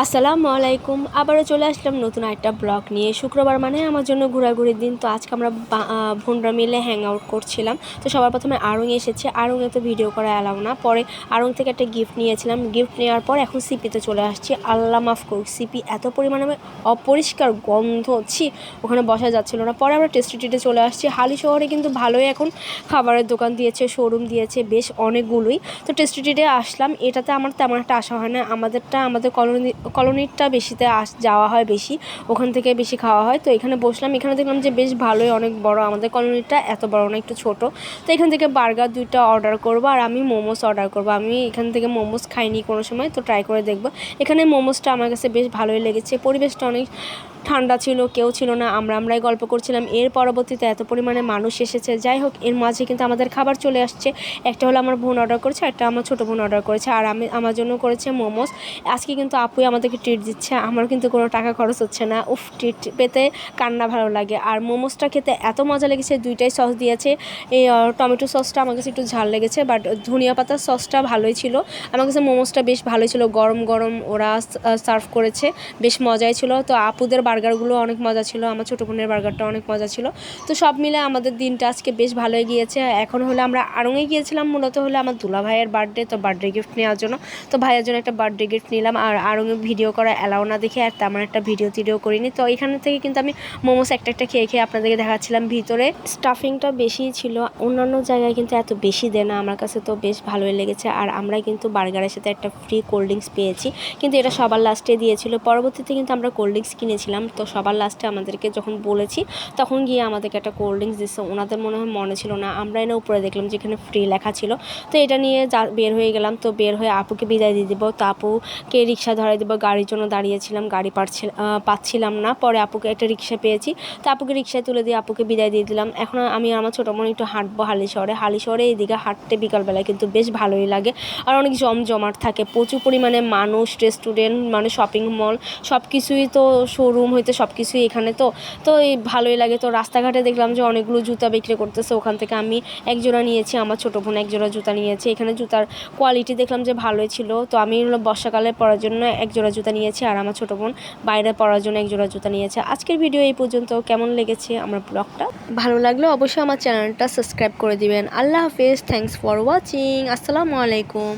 আসসালামু আলাইকুম। আবারও চলে আসলাম নতুন একটা ব্লগ নিয়ে। শুক্রবার মানে আমার জন্য ঘোরাঘুরির দিন। তো আজকে আমরা বোনরা মিলে হ্যাং আউট করছিলাম। তো সবার প্রথমে আড়ং এসেছে। আড়ংয়ে তো ভিডিও করা অ্যালাউ না। পরে আড়ং থেকে একটা গিফট নিয়েছিলাম। গিফট নেওয়ার পর এখন সিপিতে চলে আসছি। আল্লাহ মাফ করুক, সিপি এত পরিমাণে অপরিষ্কার গন্ধ, ছি, ওখানে বসা যাচ্ছিল না। পরে আমরা টেস্টি ট্রিটে চলে আসছি। হালি শহরে কিন্তু ভালোই এখন খাবারের দোকান দিয়েছে, শোরুম দিয়েছে বেশ অনেকগুলোই। তো টেস্টি ট্রিটে আসলাম। এটাতে আমার তেমন একটা আসা হয় না। আমাদের কলোনিরটা বেশিতে যাওয়া হয় বেশি, ওখান থেকে বেশি খাওয়া হয়। তো এখানে বসলাম, এখানে দেখলাম যে বেশ ভালোই অনেক বড়। আমাদের কলোনিটা এত বড় না, একটু ছোট। তো এখান থেকে বার্গার 2টা অর্ডার করব আর আমি মোমোস অর্ডার করব। আমি এখান থেকে মোমোস খাইনি কোনো সময়, তো ট্রাই করে দেখব। এখানে মোমোসটা আমার কাছে বেশ ভালোই লেগেছে। পরিবেশটা অনেক ঠান্ডা ছিল, কেউ ছিল না, আমরাই গল্প করছিলাম। এর পরবর্তীতে এত পরিমাণে মানুষ এসেছে। যাই হোক, এর মাঝে কিন্তু আমাদের খাবার চলে আসছে। একটা হলো আমার বোন অর্ডার করেছে, একটা আমার ছোটো বোন অর্ডার করেছে, আর আমার জন্য করেছে মোমোস। আজকে কিন্তু আপুই আমাদেরকে ট্রিট দিচ্ছে, আমার কিন্তু কোনো টাকা খরচ হচ্ছে না। উফ, ট্রিট পেতে কান্না ভালো লাগে। আর মোমোসটা খেতে এত মজা লেগেছে। 2টাই সস দিয়েছে। এই টমেটো সসটা আমার কাছে একটু ঝাল লেগেছে, বাট ধনিয়া পাতার সসটা ভালোই ছিল। আমার কাছে মোমোসটা বেশ ভালোই ছিল। গরম গরম ওরা সার্ভ করেছে, বেশ মজাই ছিল। তো আপুদের বার্গারগুলো অনেক মজা ছিল, আমার ছোটো বোনের বার্গারটা অনেক মজা ছিল। তো সব মিলে আমাদের দিনটা আজকে বেশ ভালোই গিয়েছে। এখন হলে আমরা আড়ংয়ে গিয়েছিলাম, মূলত হলে আমার দুলা ভাইয়ের বার্থডে, তো বার্থডে গিফট নেওয়ার জন্য। তো ভাইয়ের জন্য একটা বার্থডে গিফট নিলাম। আর আড়ংয়ে ভিডিও করা অ্যালাউ না দেখে আর তেমন একটা ভিডিও করিনি। তো এখান থেকে কিন্তু আমি মোমোস একটা খেয়ে আপনাদেরকে দেখাচ্ছিলাম। ভিতরে স্টাফিংটা বেশিই ছিল, অন্যান্য জায়গায় কিন্তু এত বেশি দেয় না। আমার কাছে তো বেশ ভালোই লেগেছে। আর আমরা কিন্তু বার্গারের সাথে একটা ফ্রি কোল্ড ড্রিঙ্কস পেয়েছি, কিন্তু এটা সবার লাস্টে দিয়েছিল। পরবর্তীতে কিন্তু আমরা কোল্ড ড্রিঙ্কস কিনেছিলাম। তো সবার লাস্টে আমাদেরকে যখন বলেছি, তখন গিয়ে আমাদেরকে একটা কোল্ড ড্রিঙ্কস দিচ্ছে। ওনাদের মনে ছিল না, আমরা এনে উপরে দেখলাম যেখানে ফ্রি লেখা ছিল। তো এটা নিয়ে বের হয়ে গেলাম। তো বের হয়ে আপুকে বিদায় দিয়ে দেবো। তো আপুকে রিক্সা ধরাই দেবো, গাড়ির জন্য দাঁড়িয়েছিলাম, গাড়ি পাচ্ছিলাম না। পরে আপুকে একটা রিক্সা পেয়েছি, তো আপুকে রিক্সায় তুলে দিয়ে আপুকে বিদায় দিয়ে দিলাম। এখন আমি আমার ছোটো বোন একটু হাঁটবো হালি শহরে এইদিকে হাঁটতে বিকালবেলায় কিন্তু বেশ ভালোই লাগে। আর অনেক জমজমাট থাকে, প্রচুর পরিমাণে মানুষ, রেস্টুরেন্ট, মানে শপিং মল, সব কিছুই তো, শোরুম হইতে সব কিছুই এখানে। তো এই ভালোই লাগে। তো রাস্তাঘাটে দেখলাম যে অনেকগুলো জুতা বিক্রি করতেছে, ওখান থেকে আমি এক জোড়া নিয়েছি, আমার ছোটো বোন এক জোড়া জুতা নিয়েছে। এখানে জুতার কোয়ালিটি দেখলাম যে ভালোই ছিল। তো আমি হলো বর্ষাকালে পরার জন্য এক জোড়া জুতা নিয়েছি, আর আমার ছোটো বোন বাইরে পরার জন্য এক জোড়া জুতা নিয়েছে। আজকের ভিডিও এই পর্যন্ত। কেমন লেগেছে আমার ব্লগটা? ভালো লাগলে অবশ্যই আমার চ্যানেলটা সাবস্ক্রাইব করে দিবেন। আল্লাহ হাফেজ, থ্যাংকস ফর ওয়াচিং। আসসালামু আলাইকুম।